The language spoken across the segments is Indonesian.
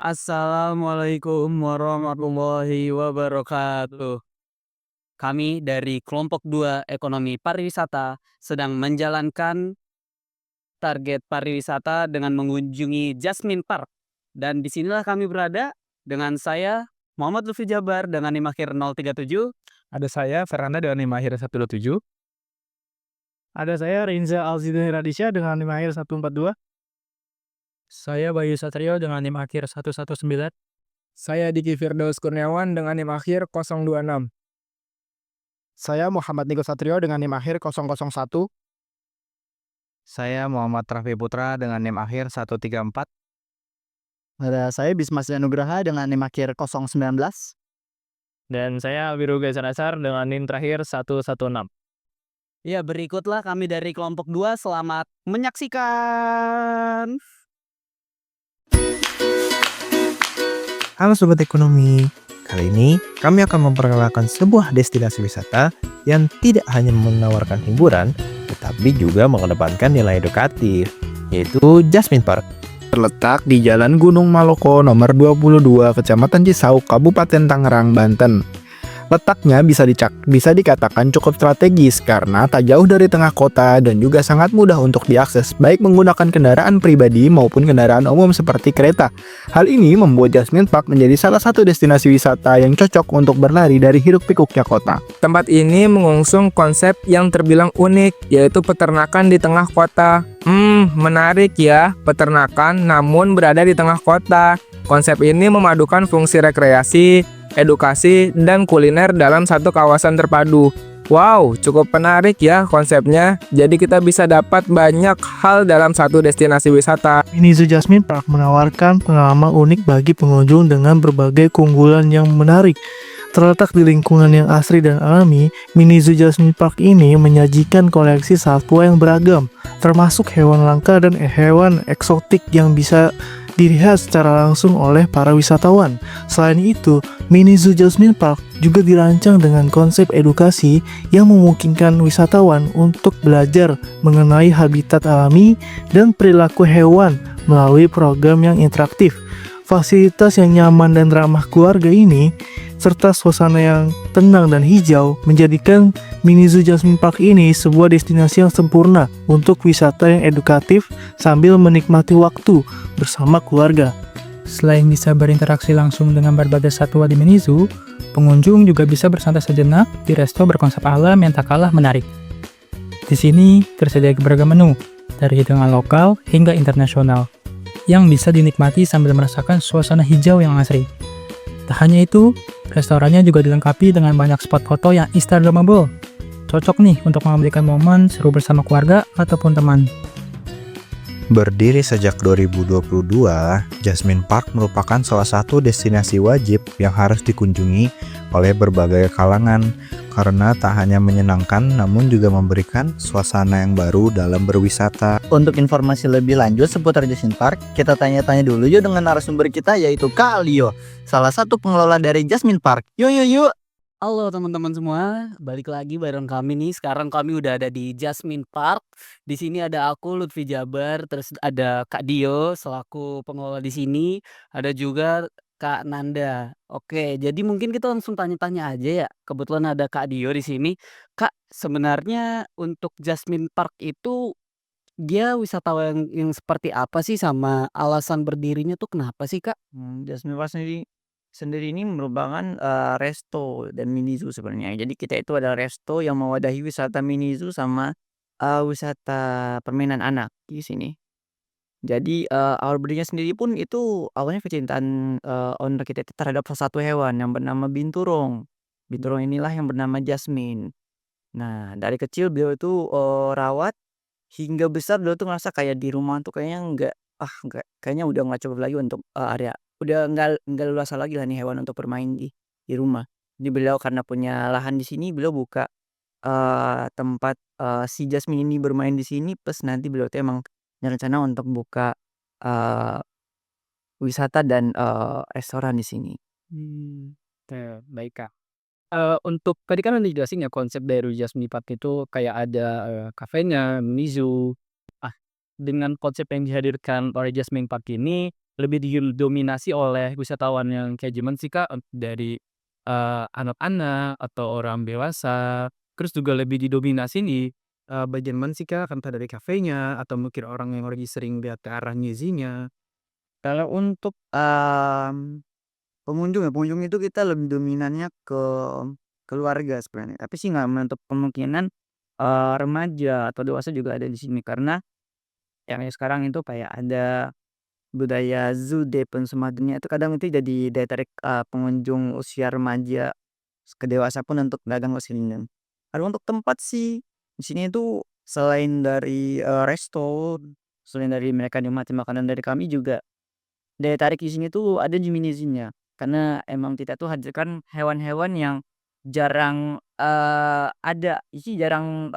Assalamualaikum warahmatullahi wabarakatuh. Kami dari kelompok 2 Ekonomi Pariwisata sedang menjalankan target pariwisata dengan mengunjungi Jasmine Park. Dan disinilah kami berada dengan saya Muhammad Lutfi Jabar dengan NIM akhir 037. Ada saya, Fernanda dengan NIM akhir 127. Ada saya Rinza Alzidin Radisya dengan NIM akhir 142. Saya Bayu Satrio dengan NIM akhir 119. Saya Diki Firdaus Kurniawan dengan NIM akhir 026. Saya Muhammad Niko Satrio dengan NIM akhir 001. Saya Muhammad Raffi Putra dengan NIM akhir 134. Ada saya Bismas Nugraha dengan NIM akhir 019. Dan saya Wiru Gaisar dengan NIM terakhir 116. Ya, berikutlah kami dari kelompok 2. Selamat menyaksikan. Halo Sobat Ekonomi, kali ini kami akan memperkenalkan sebuah destinasi wisata yang tidak hanya menawarkan hiburan, tetapi juga mengedepankan nilai edukatif, yaitu Jasmine Park. Terletak di Jalan Gunung Maloko nomor 22, Kecamatan Cisauk, Kabupaten Tangerang, Banten. Letaknya bisa dikatakan cukup strategis karena tak jauh dari tengah kota dan juga sangat mudah untuk diakses baik menggunakan kendaraan pribadi maupun kendaraan umum seperti kereta. Hal ini membuat Jasmine Park menjadi salah satu destinasi wisata yang cocok untuk berlari dari hiruk-pikuknya kota. Tempat ini mengusung konsep yang terbilang unik, yaitu peternakan di tengah kota. Menarik ya, peternakan namun berada di tengah kota. Konsep ini memadukan fungsi rekreasi, edukasi, dan kuliner dalam satu kawasan terpadu. Wow, cukup menarik ya konsepnya. Jadi kita bisa dapat banyak hal dalam satu destinasi wisata. Mini Zoo Jasmine Park menawarkan pengalaman unik bagi pengunjung dengan berbagai keunggulan yang menarik. Terletak di lingkungan yang asri dan alami, Mini Zoo Jasmine Park ini menyajikan koleksi satwa yang beragam, termasuk hewan langka dan hewan eksotik yang bisa dilihat secara langsung oleh para wisatawan. Selain itu, Mini Zoo Jasmine Park juga dirancang dengan konsep edukasi yang memungkinkan wisatawan untuk belajar mengenai habitat alami dan perilaku hewan melalui program yang interaktif. Fasilitas yang nyaman dan ramah keluarga ini, serta suasana yang tenang dan hijau, menjadikan Mini Zoo Jasmine Park ini sebuah destinasi yang sempurna untuk wisata yang edukatif sambil menikmati waktu bersama keluarga. Selain bisa berinteraksi langsung dengan berbagai satwa di Mini Zoo, pengunjung juga bisa bersantai sejenak di resto berkonsep alam yang tak kalah menarik. Di sini tersedia beragam menu, dari hidangan lokal hingga internasional, yang bisa dinikmati sambil merasakan suasana hijau yang asri. Tak hanya itu, restorannya juga dilengkapi dengan banyak spot foto yang instagramable. Cocok nih untuk mengabadikan momen seru bersama keluarga ataupun teman. Berdiri sejak 2022, Jasmine Park merupakan salah satu destinasi wajib yang harus dikunjungi oleh berbagai kalangan karena tak hanya menyenangkan namun juga memberikan suasana yang baru dalam berwisata. Untuk informasi lebih lanjut seputar Jasmine Park, kita tanya-tanya dulu yuk dengan narasumber kita yaitu Kak Leo, salah satu pengelola dari Jasmine Park. Yuk. Halo teman-teman semua, balik lagi bareng kami nih. Sekarang kami udah ada di Jasmine Park. Di sini ada aku Lutfi Jabar, terus ada Kak Dio selaku pengelola di sini, ada juga Kak Nanda. Oke, jadi mungkin kita langsung tanya-tanya aja ya. Kebetulan ada Kak Dio di sini. Kak, sebenarnya untuk Jasmine Park itu dia wisata yang seperti apa sih, sama alasan berdirinya tuh kenapa sih, Kak? Jasmine Park sendiri ini merupakan resto dan mini zoo sebenarnya. Jadi kita itu adalah resto yang mewadahi wisata mini zoo sama wisata permainan anak di sini. Jadi awal berdirinya sendiri pun itu awalnya kecintaan owner kita itu terhadap salah satu hewan yang bernama binturong. Binturong inilah yang bernama Jasmine. Nah, dari kecil beliau itu rawat hingga besar beliau tuh ngerasa kayak di rumah tuh kayaknya nggak kayaknya udah nggak cukup lagi untuk area udah nggak luas lagi lah nih hewan untuk bermain di rumah. Jadi beliau karena punya lahan di sini beliau buka tempat si Jasmine ini bermain di sini, plus nanti beliau tuh emang rencana untuk buka eee, wisata dan restoran di sini. Oke, baik Kak. Untuk tadi kan udah dijelasin ya konsep dari Jasmine Park itu kayak ada, kafenya, Mini Zoo. Ah, dengan konsep yang dihadirkan oleh Jasmine Park ini, lebih didominasi oleh wisatawan yang kayak gimana sih, Kak? Dari, anak-anak atau orang dewasa, terus juga lebih didominasi di, bagian mana sih, Kak? Entah dari kafenya atau mungkin orang yang lagi sering lihat ke arah New Kalau untuk, pengunjung ya, pengunjung itu kita lebih dominannya ke keluarga sebenarnya, tapi sih nggak menutup kemungkinan, remaja atau dewasa juga ada di sini. Karena yang sekarang itu kayak ada budaya zoo Depen Sumadunya itu kadang itu jadi daya tarik, pengunjung usia remaja, ke dewasa pun untuk dagang ke sini. Dan kalau untuk tempat sih, di sini itu selain dari, resto, selain dari mereka nikmati makanan dari kami juga, daya tarik di sini tuh ada di mini zoo-nya. Karena emang kita tuh hadirkan hewan-hewan yang jarang, ada, isi jarang,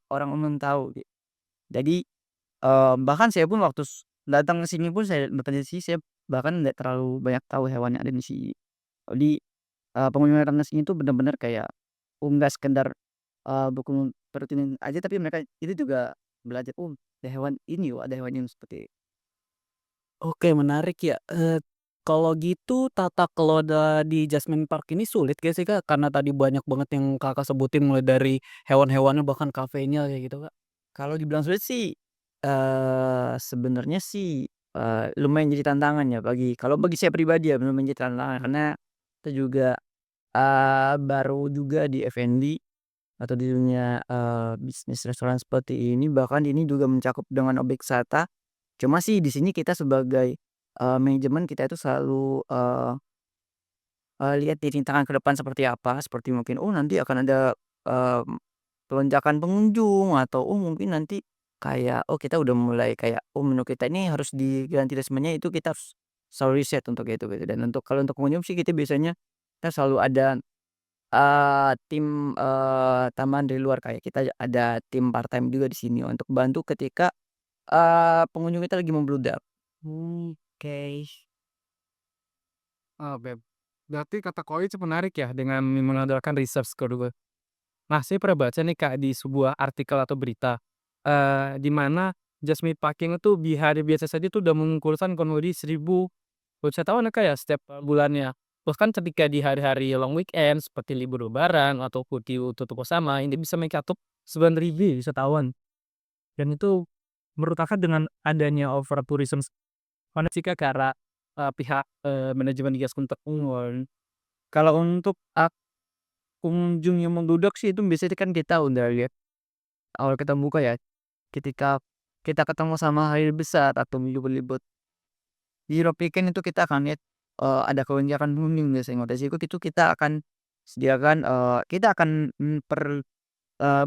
orang umum tahu. Jadi, bahkan saya pun waktu datang ke sini pun saya bertanya sih, saya bahkan nggak terlalu banyak tahu hewan yang ada di sini. Jadi, pengunjung yang datang ke sini tuh bener-bener kayak, nggak sekedar, dukung perutinin aja, tapi mereka itu juga belajar, "Oh, ada hewan ini loh, ada hewan yang seperti." Oke, menarik ya. Kalau gitu tata kelola di Jasmine Park ini sulit gak sih, Kak? Karena tadi banyak banget yang Kakak sebutin mulai dari hewan-hewannya bahkan kafenya kayak gitu, Kak. Kalau dibilang sulit sih, sebenarnya sih, lumayan jadi tantangan ya bagi saya pribadi ya, lumayan jadi tantangan karena kita juga, baru juga di F&B atau di dunia, bisnis restoran seperti ini, bahkan ini juga mencakup dengan objek wisata. Cuma sih di sini kita sebagai, manajemen kita itu selalu, lihat di rintangan ke depan seperti apa, seperti mungkin, oh nanti akan ada, mmm, lonjakan pengunjung atau, oh mungkin nanti kayak, oh kita udah mulai kayak, oh menu kita ini harus diganti ritmenya, itu kita harus selalu riset untuk itu gitu. Dan untuk kalau untuk pengunjung sih kita biasanya kita selalu ada, tim, tambahan dari luar, kayak kita ada tim part-time juga di sini untuk bantu ketika, pengunjung kita lagi membludak. Oke. Oh, berarti kata Koi itu menarik ya dengan mengandalkan research kedua. Nah, saya pernah baca nih Kak di sebuah artikel atau berita, di mana Jasmine Parking itu di hari biasa saja tuh udah mengumpulkan kurang lebih 1.000 wisatawan ya Kak ya setiap bulannya. Bahkan ketika di hari-hari long weekend seperti libur lebaran ataupun di tutup bersama ini bisa mencakup 9.000 wisatawan. Dan itu menurut Kakak dengan adanya over tourism mana sih Kak ke arah, pihak, manajemen Gasmen Terpungun. Kalau untuk pengunjung yang membludak sih itu biasanya kan kita udah lihat awal kita buka ya, ketika kita ketemu sama hari besar atau libur-libur di Hero Weekend itu kita akan lihat, ada kelonjakan pengunjung biasanya. Dari situ itu kita akan sediakan, kita akan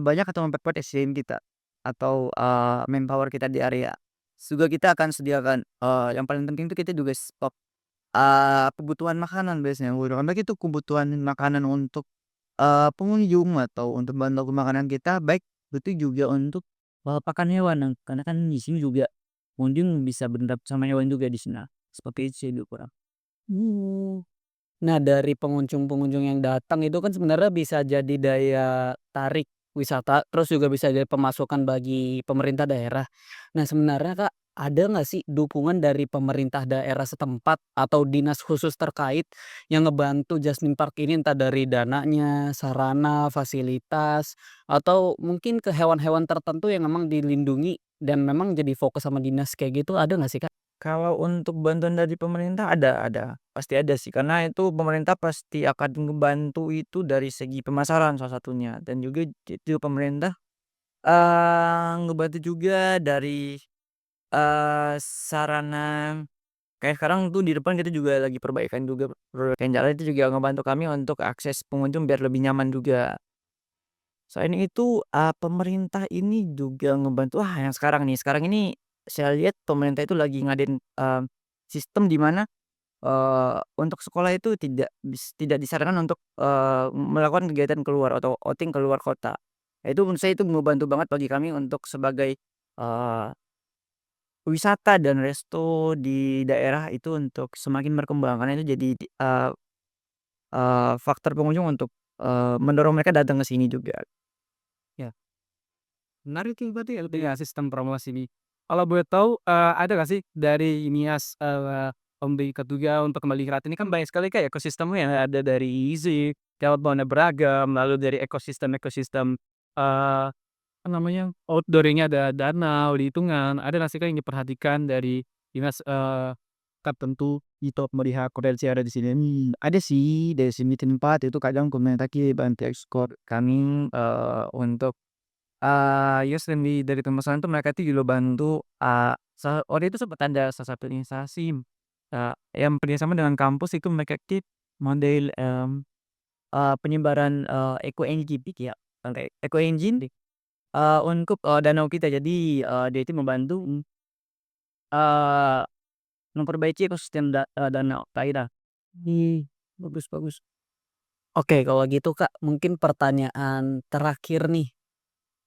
banyak atau memperkuat SDM kita atau, manpower kita di area. Juga kita akan sediakan, yang paling penting itu kita juga stok, kebutuhan makanan biasanya, baik itu kebutuhan makanan untuk, pengunjung atau untuk bahan baku makanan kita, baik itu juga untuk, pakan hewan. Nah, karena kan di sini juga pengunjung bisa berinteraksi sama hewan juga di sini. Nah, seperti itu sih kurang. Hmm. Nah, dari pengunjung-pengunjung yang datang itu kan sebenarnya bisa jadi daya tarik wisata, terus juga bisa jadi pemasukan bagi pemerintah daerah. Nah, sebenarnya Kak, ada nggak sih dukungan dari pemerintah daerah setempat atau dinas khusus terkait yang ngebantu Jasmine Park ini entah dari dananya, sarana, fasilitas, atau mungkin ke hewan-hewan tertentu yang memang dilindungi dan memang jadi fokus sama dinas kayak gitu, ada nggak sih Kak? Kalau untuk bantuan dari pemerintah ada, pasti ada sih, karena itu pemerintah pasti akan ngebantu itu dari segi pemasaran salah satunya, dan juga itu pemerintah, ngebantu juga dari, sarana kayak sekarang tuh di depan kita juga lagi perbaikan juga, perbaikan jalan itu juga ngebantu kami untuk akses pengunjung biar lebih nyaman juga. Selain itu, pemerintah ini juga ngebantu yang sekarang ini saya lihat pemerintah itu lagi ngadain, sistem di mana, untuk sekolah itu tidak disarankan untuk, melakukan kegiatan keluar atau outing keluar kota. Itu menurut saya itu ngebantu banget bagi kami untuk sebagai, eee, wisata dan resto di daerah itu untuk semakin berkembang, karena itu jadi, faktor pengunjung untuk, mendorong mereka datang ke sini juga. Ya, menarik nih berarti ya sistem promosi ini. Kalau boleh tahu, ada nggak sih dari Nias, Ketiga untuk kembali ke ini kan banyak sekali Kak ekosistemnya yang ada dari Izik, lewat warna beragam, lalu dari ekosistem-ekosistem, apa namanya, outdoor-nya ada danau, dihitungan, ada nggak sih Kak yang diperhatikan dari dinas, tertentu Untuk melihat potensi yang ada di sini, ada sih dari sini tempat itu kadang komunitas bantu ekskor kami, untuk yes dari tempat sana tuh mereka tuh juga bantu, waktu itu sempat ada salah satu instansi, yang kerjasama dengan kampus itu mereka tuh model, penyebaran, eco energy peak ya, eco engine, untuk, danau kita. Jadi, dia itu membantu, eee, memperbaiki ekosistem danau Taira. Bagus bagus. Oke, kalau gitu Kak, mungkin pertanyaan terakhir nih.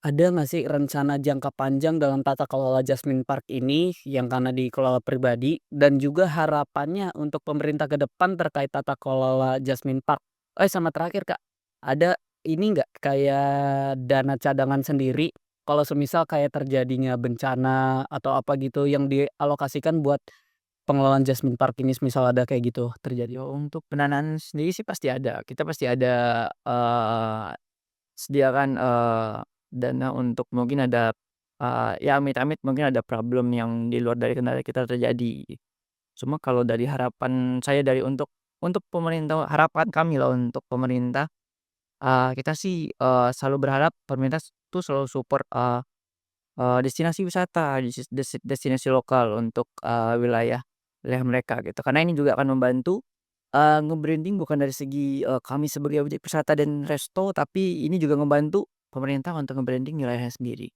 Ada nggak sih rencana jangka panjang dalam tata kelola Jasmine Park ini yang karena dikelola pribadi dan juga harapannya untuk pemerintah ke depan terkait tata kelola Jasmine Park? Sama terakhir Kak, ada ini nggak kayak dana cadangan sendiri kalau semisal kayak terjadinya bencana atau apa gitu yang dialokasikan buat pengelolaan Jasmine Park ini semisal ada kayak gitu terjadi? Untuk pendanaan sendiri sih pasti ada. Kita pasti ada, sediakan, dana untuk mungkin ada, ya amit-amit mungkin ada problem yang di luar dari kendali kita terjadi. Cuma kalau dari harapan saya untuk pemerintah, harapan kami lah untuk pemerintah, kita sih, selalu berharap pemerintah tuh selalu support, destinasi wisata, destinasi lokal untuk, wilayah wilayah mereka gitu. Karena ini juga akan membantu, nge-branding bukan dari segi, kami sebagai objek wisata dan resto, tapi ini juga ngebantu pemerintah untuk nge-branding wilayahnya sendiri.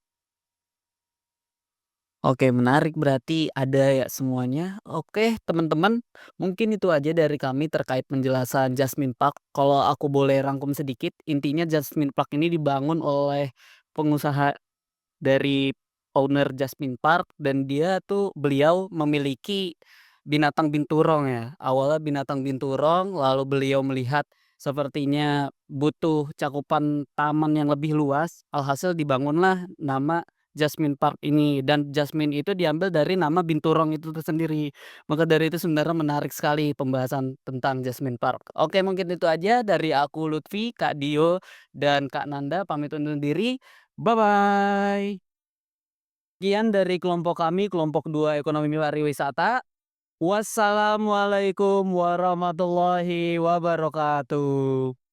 Oke, menarik berarti ada ya semuanya. Oke, teman-teman, mungkin itu aja dari kami terkait penjelasan Jasmine Park. Kalau aku boleh rangkum sedikit, intinya Jasmine Park ini dibangun oleh pengusaha dari owner Jasmine Park dan dia tuh beliau memiliki binatang binturong ya. Awalnya binatang binturong, lalu beliau melihat sepertinya butuh cakupan taman yang lebih luas. Alhasil dibangunlah nama Jasmine Park ini dan Jasmine itu diambil dari nama binturong itu sendiri. Maka dari itu sebenarnya menarik sekali pembahasan tentang Jasmine Park. Oke, mungkin itu aja dari aku Lutfi, Kak Dio, dan Kak Nanda pamit undur diri. Bye bye. Sekian dari kelompok kami, kelompok 2 Ekonomi Pariwisata. Wassalamualaikum warahmatullahi wabarakatuh.